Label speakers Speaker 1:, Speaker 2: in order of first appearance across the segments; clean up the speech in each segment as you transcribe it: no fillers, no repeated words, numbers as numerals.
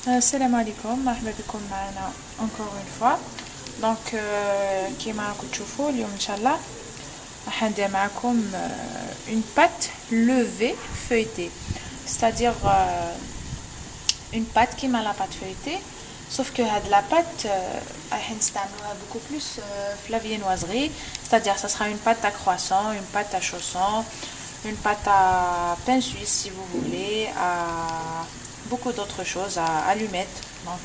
Speaker 1: السلام عليكم، مرحبا بكم معنا encore une fois. دونك كيما راكم تشوفوا اليوم ان شاء الله راح ندير معكم une pâte levée feuilletée, c'est-à-dire une pâte كيما la pâte feuilletée, sauf que هاد la pâte راح نستعملوها beaucoup plus في la viennoiserie, c'est-à-dire ça sera une pâte à croissant, une pâte à chaussons, une pâte à pain suisse si vous voulez, à beaucoup d'autres choses, à allumettes. Donc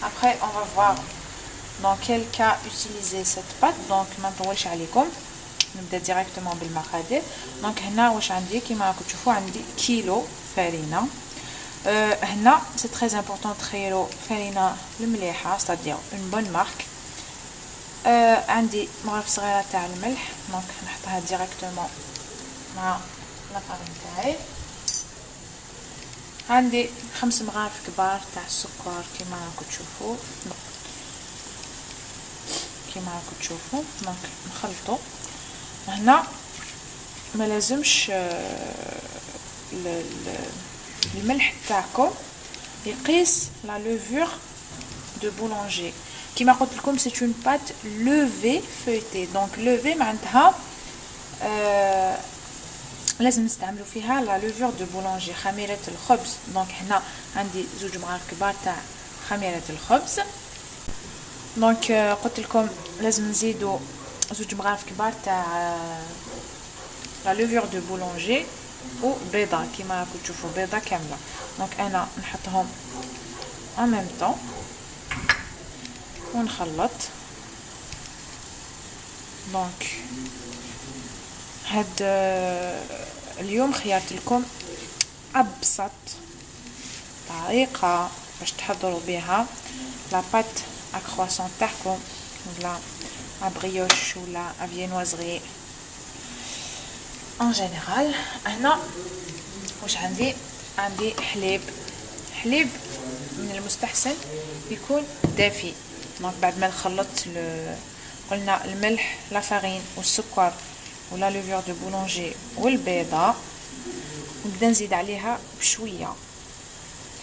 Speaker 1: après on va voir dans quel cas utiliser cette pâte. Donc maintenant واش عليكم نبدا directement بالمقادير. donc هنا واش عندي كيما راكم تشوفوا عندي كيلو فرينه. هنا c'est très important تخيروا فرينه المليحه c'est-à-dire une bonne marque. عندي مغرف صغيره تاع الملح دونك نحطها directement مع لا فارين تاعي. عندي 5 مغارف كبار تاع السكر كيما راكم تشوفوا دونك نخلطوا. هنا ما لازمش الملح تاعكم يقيس لا لوفور دو بولونجي. كيما قلت لكم سي اون بات لوفي فeuilletée. دونك لوفي معناتها لازم نستعملوا فيها لا لوفور دو بولونجي خميره الخبز. دونك هنا عندي 2 مغارف كبار تاع خميره الخبز. دونك قلت لكم لازم نزيدوا 2 مغارف كبار تاع لا لوفور دو بولونجي وبيضه كيما راكم تشوفوا بيضه كامله. دونك انا نحطهم en même temps ونخلط. دونك هاد اليوم خيرت لكم ابسط طريقه باش تحضروا بها لا بات ا كرواسون تاعكم ولا ا بريوش ولا ا فينوازري ان جينيرال. هنا واش عندي حليب من المستحسن يكون دافي. دونك بعد ما نخلط قلنا الملح لا فارين والسكر ولا لوفور دو بولونجي والبيضه نبدا نزيد عليها بشويه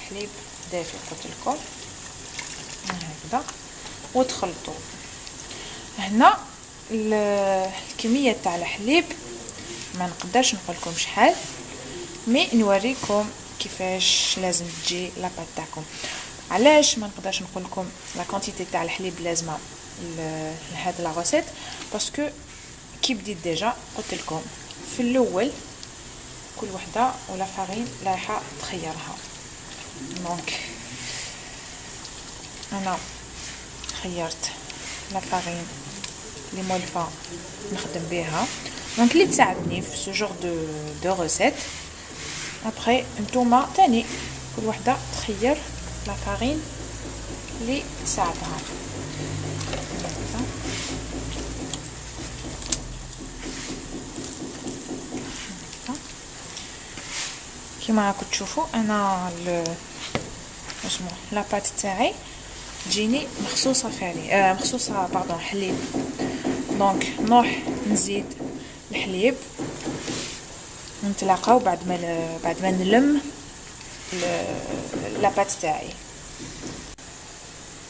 Speaker 1: حليب دافي قلت لكم هكذا وتخلطوا. هنا الكميه تاع الحليب ما نقدرش نقول لكم شحال مي نوريكم كيفاش لازم تجي لاباط تاعكم. علاش ما نقدرش نقول لكم لا كونتيتي تاع الحليب لازمه لهاد لا روسيت باسكو كي بديت ديجا قلت لكم في الاول كل وحده ولا فارين رايحه تخيرها. دونك انا خيرت لا فارين لي مولفه نخدم بها دونك اللي تساعدني في سو جور دو روسيت. ابري نتوما تاني كل وحده تخير لا فارين اللي تساعدها. كيما راكم تشوفوا انا اسمو لا بات تاعي تجيني مخصوصه فعلي مخصوصه باردون حليب. دونك نروح نزيد الحليب ونتلاقاو بعد ما نلم لا بات تاعي.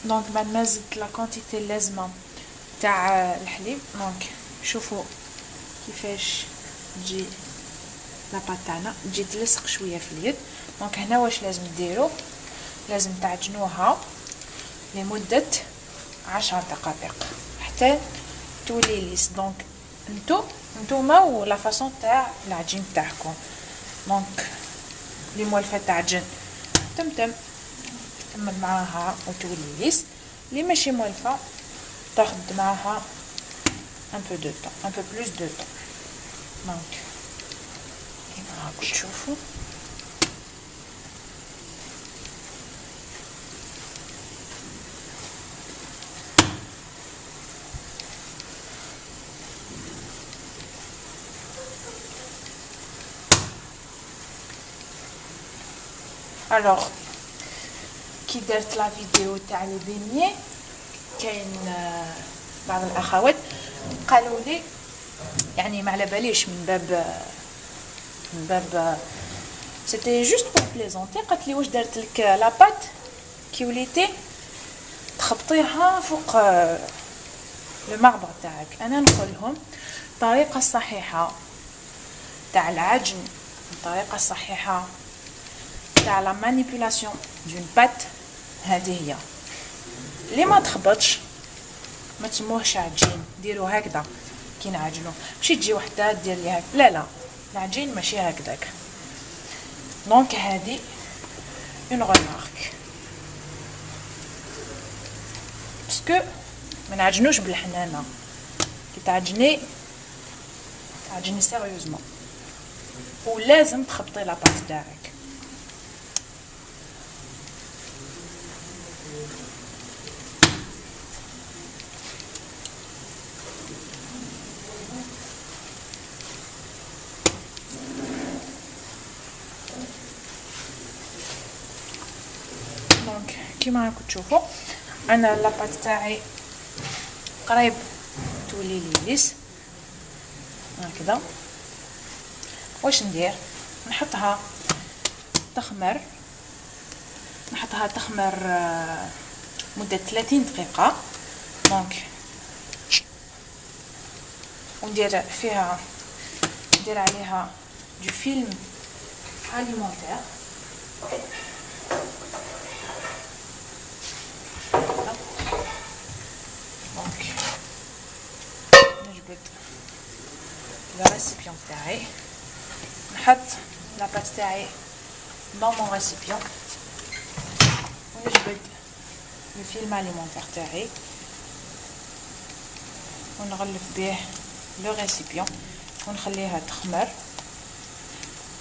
Speaker 1: دونك بعد ما زدت لا كونتيتي اللازمه تاع الحليب دونك شوفوا كيفاش تجي لاباط تاعنا تجي تلصق شويه في اليد. دونك هنا واش لازم ديروا لازم تعجنوها لمده 10 دقائق حتى تولي ليس. دونك نتوما ولا فاصون تاع العجين تاعكم. دونك لي موالفه تعجن تمتم تكمل معاها وتولي ليس. لي ماشي موالفه تاخد معاها un peu plus de temps. دونك كيما راكم تشوفوا الوغ كي درت لا فيديو تاع لي بيني كاين بعض الاخوات قالوا لي يعني ما على باليش من باب c'était juste pour plaisanter. قالت لي واش درت لك لا بات كي وليتي تخبطيها فوق المعبر تاعك. انا نقول لهم الطريقه الصحيحه تاع العجن، الطريقه الصحيحه تاع لا مانيبيولاسيون دون بات هذه هي. اللي ما تخبطش ما تسموهش عجين، ديروا هكذا كي نعجنوا، ماشي تجي وحده دير لي هكا، لا لا، العجين ماشي هكذاك. دونك هذه اون غومارك باسكو ما نعجنوش بالحنانه، كي تعجني سيريوزمون، ولازم تخبطي لاباط تاعك. دونك كيما راكم تشوفوا انا لاباط تاعي قريب تولي لي ليس هكذا. واش ندير؟ نحطها تخمر مده 30 دقيقه. دونك وندير فيها، ندير عليها دو فيلم اليمونتير. دونك نجبد الريسيبيون تاعي، نحط لاباط تاعي دون مون ريسيبيون، ونجبد لو فيلم اليمونتير تاعي ونغلف به لو ريسيبيون ونخليها تخمر،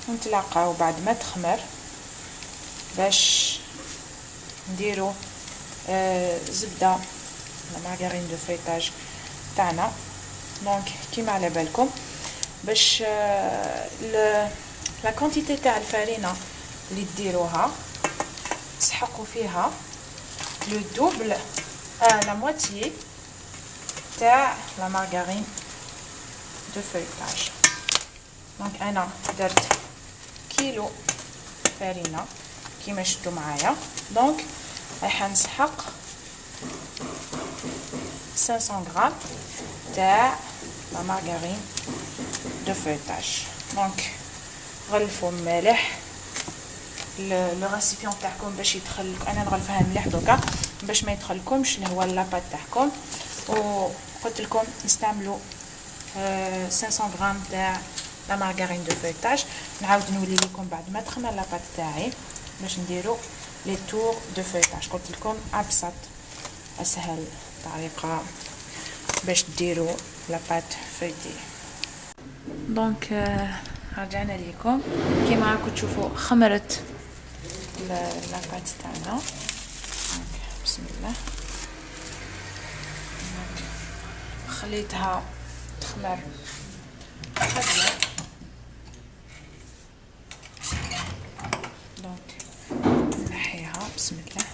Speaker 1: ونتلاقاو بعد ما تخمر باش نديرو زبده لا مارغرين دو فيتاج تاعنا. دونك كيما على بالكم باش لا كونتيتي تاع الفارينه اللي ديروها تسحقوا فيها لو دوبل لا موتيي تاع لا مارغرين دو فيتاج. دونك انا درت كيلو فارينه كيما شفتوا معايا. دونك راح نسحق 500 غرام تاع لا مارغرين دو فيتاج. دونك غلفوا مليح لو ريسيبيون تاعكم باش يدخل، انا نغلفها مليح دوكا باش ما يدخلكمش اللي هو لاباط تاعكم. وقلت لكم نستعملوا 500 غرام تاع لا مارغرين دو فيتاج. نعاود نولي لكم بعد ما تخمر لاباط تاعي باش نديرو لي تور دو فيتاج. قلت لكم ابسط اسهل طريقه باش ديروا لاباط فيتي. دونك رجعنا لكم كيما راكم تشوفوا خمرت لاباط تاعنا. بسم الله، خليتها تخمر خفيف. دونك نحيها بسم الله.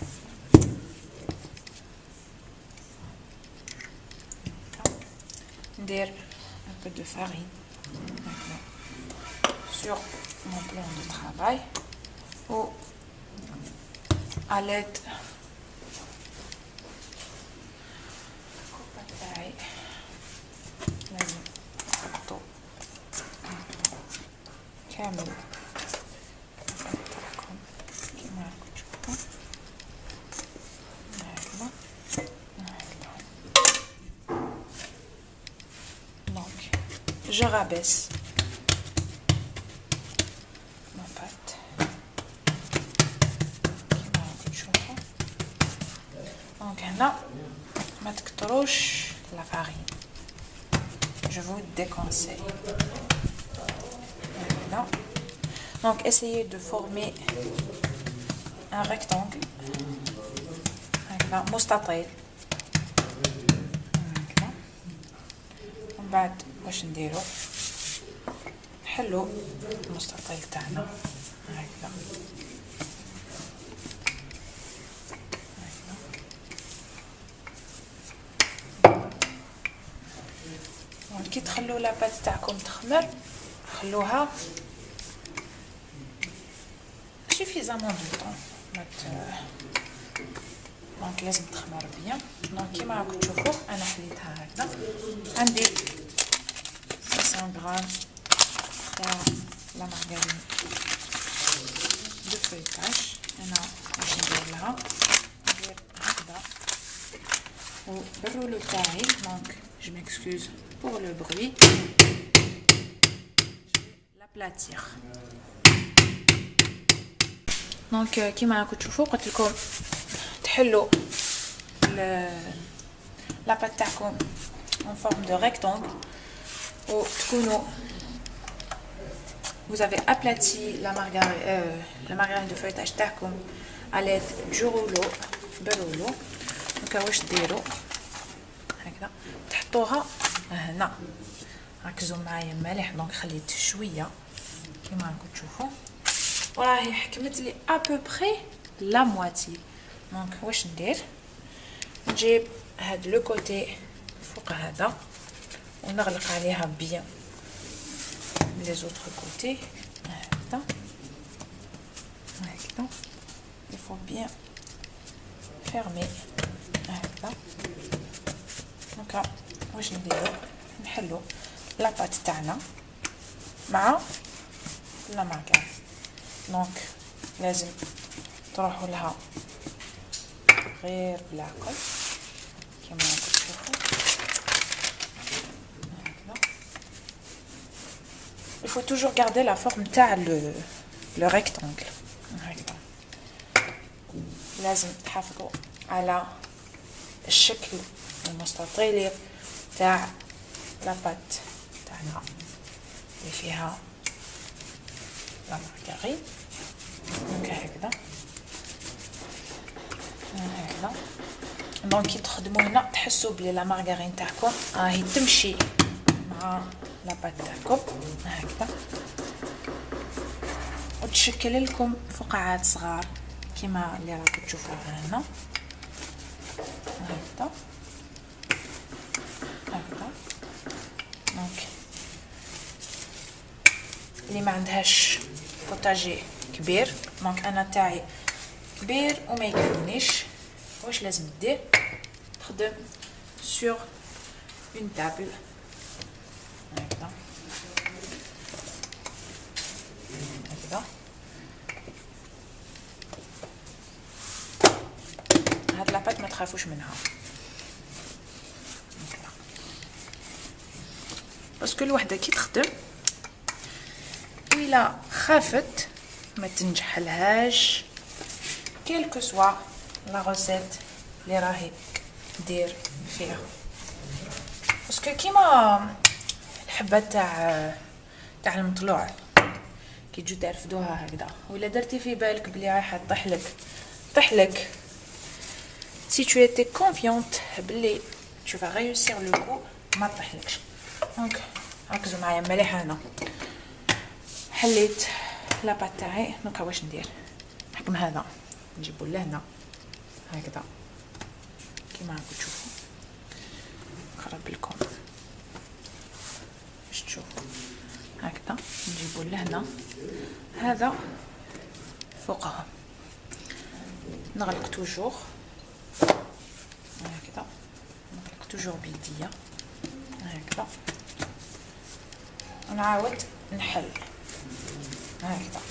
Speaker 1: ندير un peu de farine sur mon plan de travail ou à l'aide تاعي لازم نحطو كامل تاعكم كيما راكم تشوفوا هكذا. دونك je rabaisse ma pâte كيما راكم تشوفوا. دونك هنا ما تكتروش la farine, je vous déconseille. Voilà. Donc essayez de former un rectangle هكذا مستطيل هكذا. ومن بعد واش نديرو؟ نحلو المستطيل تاعنا هكذا. كي تخلوا لاباط تاعكم تخمر خلوها سوفيزامون دو طون، دونك لازم تخمر بيان. دونك كيما راكم تشوفوا انا حليتها هكذا. عندي 500 غرام تاع لا مارغرين دو فويتاج. انا باش ندير لها ندير هكذا وبالرولو تاعي. دونك جو ميكسكوز بور لو بروي، l'aplatir. دونك كيما راكم تشوفوا قلت لكم تحلوا لاباط تاعكم en forme de rectangle ou تكونوا vous avez aplati la margarine de feuilletage تاعكم à l'aide du rouleau بالرولو. دونك واش ديروا هكذا تحطوها هنا. ركزوا معايا مليح. دونك خليت شويه كيما راكم تشوفوا وراهي حكمت لي ابوبري لا مواتي. دونك واش ندير نجيب هاد لو كوتي فوق هذا ونغلق عليها بيان لي زوطر كوتي هكذا هكذا. il faut bien fermer هكذا. دونك واش نديرو نحلو لاباط تاعنا مع لا مارغرين. دونك لازم تروحوا لها غير بالعقل كما راكم تشوفوا هكذا. il faut toujours garder la forme تاع le rectangle هكذا. لازم تحافظوا على الشكل المستطيل تاع لاباط تاعنا اللي فيها لا مارغرين. دونك هكذا هكذا. دونك كي تخدموا هنا تحسوا بلي لا مارغرين تاعكم راهي تمشي مع لاباط تاعكم هكذا وتشكل لكم فقاعات صغار كيما اللي راكم تشوفوها هنا هكذا هكذا. دونك اللي ما عندهاش بوتاجي كبير، دونك انا تاعي كبير وما يكفينيش، واش لازم دير؟ تخدم سور اون تابل هكذا هكذا. هاد لاباط ما تخافوش منها باسكو الوحده كي تخدم وإلا خافت ما تنجحلهاش كيلكو سوا لا روسيت اللي راهي دير فيها. باسكو كيما الحبات تاع المطلوع كي تجو ترفدوها هكذا ولا درتي في بالك بلي رايحه طيحلك si tu étais confiante بلي tu vas réussir le coup ما طيحلكش. دونك ركزوا معايا مليح. هنا حليت لاباط تاعي. دونك واش ندير؟ حكم هذا نجيبو لهنا هكذا كيما راكم تشوفوا. نقرب لكم باش تشوفوا هكذا. نجيبو لهنا هذا فوقها نغلق توجور هكذا. نغلق توجور بيديا هكذا ونعاود نحل هكذا.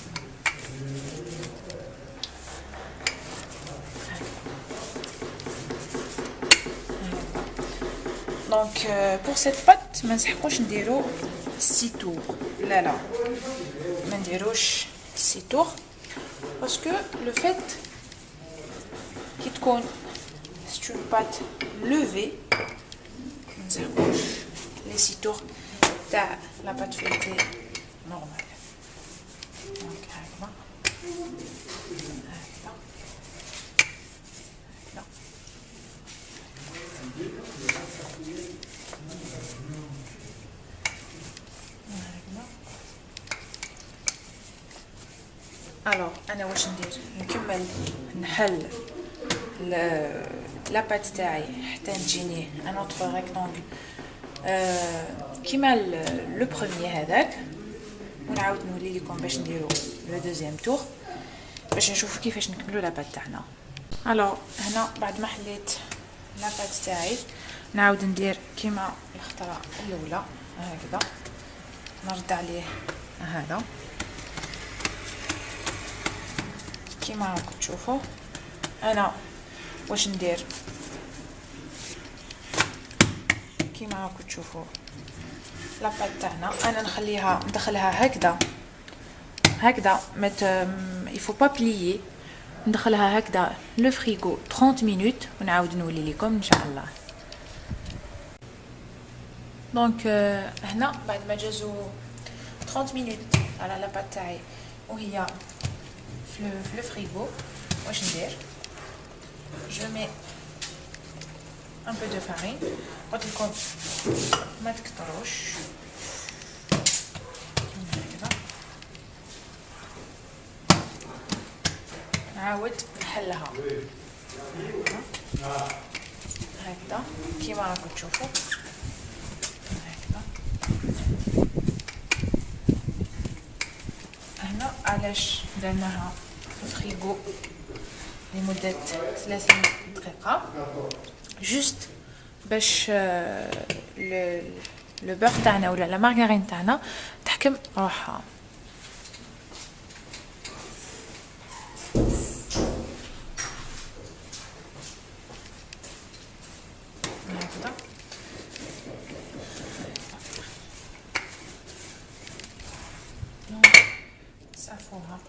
Speaker 1: دونك بور سيت بات ما نسحقوش نديرو 6 تور، لا ما نديروش 6 تور باسكو لو فيت كي تكون سي اون بات لوفي ما نسحقوش لي 6 تور تاع لا بات فيتي نورمال. دونك هكذا هكذا هكذا. الوغ انا واش ندير؟ نكمل نحل لاباط تاعي حتى تجيني ان اوتر ريكتانغل كيما لو بروميي هذاك، ونعاود نولي لكم باش نديرو لو دوزيام تور باش نشوفوا كيفاش نكملوا لاباط تاعنا. الو هنا بعد ما حليت لاباط تاعي نعاود ندير كيما الخطره الاولى هكذا، نرد عليه هذا كيما راكم تشوفوا. انا واش ندير كيما راكم تشوفوا لاباط تاعنا انا نخليها ندخلها هكذا يفو با بليي، ندخلها هكذا لو فريغو 30 مينوت ونعاود نولي لكم ان شاء الله. دونك هنا بعد ما جازو 30 مينوت على لاباط تاعي وهي في لو فريغو، واش ندير جو مي ان بو دو فارين، قلت لكم ما تكتروش هكذا، نعاود نحلها هكذا كيما راكم تشوفوا هكذا. هنا علاش درناها في الفريغو لمدة 30 دقيقة جوست باش لو بور تاعنا ولا لا مارغرين تاعنا تحكم روحها. هكذا صافوها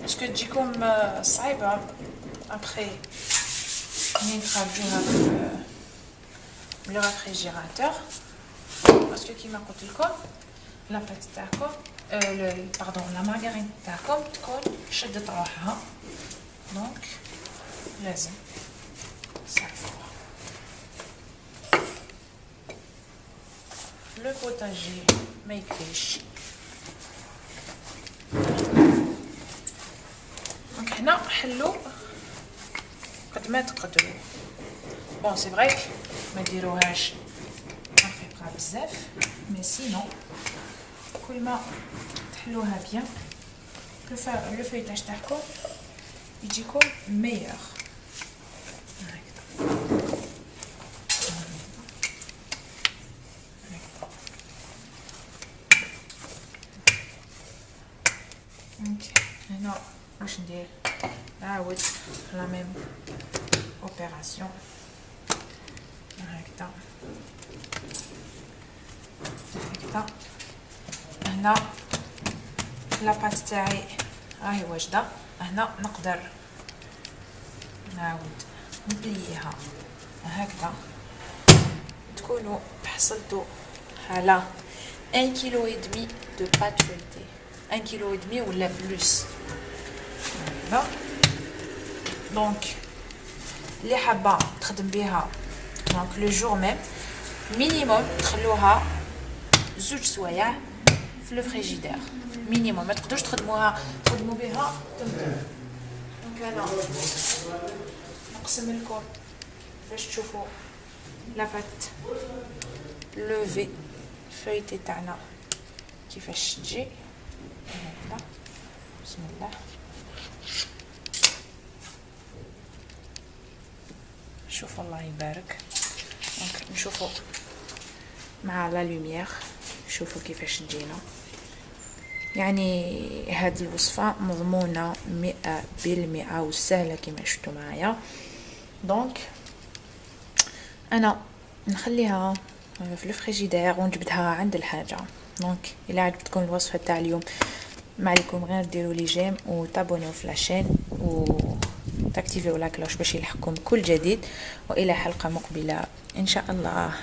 Speaker 1: باسكو تجيكم صعيبة ابخي منين تخرجوها من لو ريفريجيراتور، باسكو كيما قلت لكم لاباط تاعكم باردون لا مارغرين تاعكم تكون شدت روحها، دونك لازم صافوها. لو بوتاجي ما يكفيش، دونك هنا حلو قد ما تقدروا. بون سي فري ما ديروهاش رقيقه بزاف، مي سينو كل ما تحلوها بيان لو فيتاج تاعكم يجيكم ميور. هنا واش ندير نعاود لا ميم اوبيراسيون هكذا هكذا. هنا لاباط تاعي راهي واجده، هنا نقدر نعاود نبليها هكذا، تكونوا حصلتوا على 1,5 كيلو دو بات فويتي، 1,5 كيلو ولا بلوس هكذا. دونك اللي حابه تخدم بها دونك لو جور ميم مينيموم تخلوها 2 سوايع في لو فريجيدير مينيموم، ما تقدروش تخدموا بها تمطر. دونك انا نقسم لكم باش تشوفوا لاباط لوفي فويتي تاعنا كيفاش تجي هكذا. بسم الله، شوفوا الله يبارك. دونك نشوفوا مع لا لوميير، شوفوا كيفاش تجينا. يعني هاد الوصفه مضمونه 100% وسهله كما شفتوا معايا. دونك انا نخليها في الفريجيدير ونجبدها عند الحاجه. دونك الى عجبتكم الوصفه تاع اليوم ما عليكم غير ديروا لي جيم وتابونيو في لاشين وتاكتيفيو لا كلوش باش يلحقكم كل جديد، والى حلقه مقبله ان شاء الله.